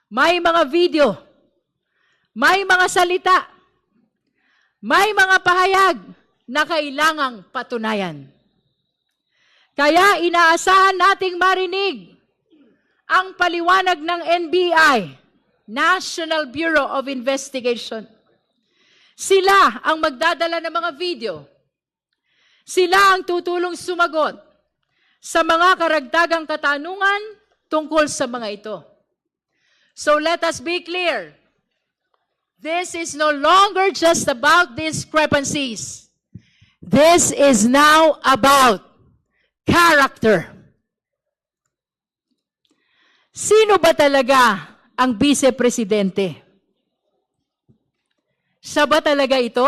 may mga video, may mga salita, may mga pahayag na kailangang patunayan. Kaya inaasahan nating marinig ang paliwanag ng NBI, National Bureau of Investigation. Sila ang magdadala ng mga video. Sila ang tutulong sumagot sa mga karagdagang katanungan tungkol sa mga ito. So let us be clear. This is no longer just about discrepancies. This is now about character. Sino ba talaga ang vice-presidente? Siya ba talaga ito?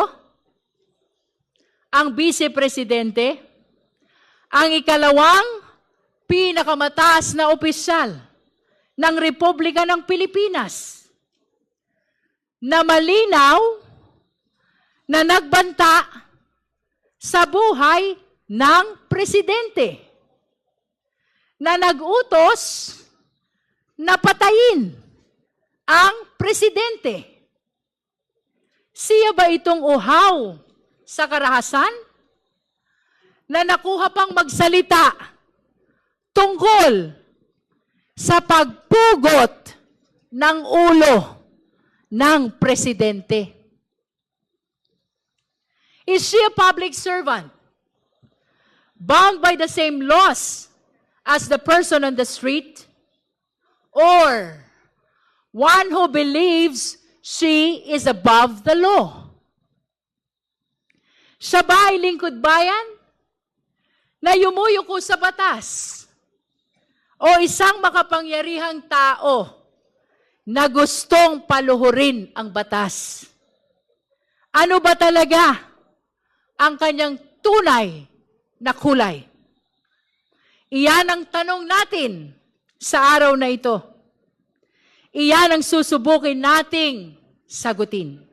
Ang vice-presidente? Ang ikalawang pinakamataas na opisyal ng Republika ng Pilipinas na malinaw na nagbanta sa buhay ng presidente, na nag-utos na patayin ang presidente. Siya ba itong uhaw sa karahasan na nakuha pang magsalita tungkol sa pagpugot ng ulo ng presidente? Is she a public servant bound by the same laws as the person on the street? Or one who believes she is above the law? Siya ba ay lingkod bayan na yumuyuko sa batas? O isang makapangyarihang tao na gustong paluhurin ang batas? Ano ba talaga ang kanyang tunay na kulay? Iyan ang tanong natin sa araw na ito. Iyan ang susubukin nating sagutin.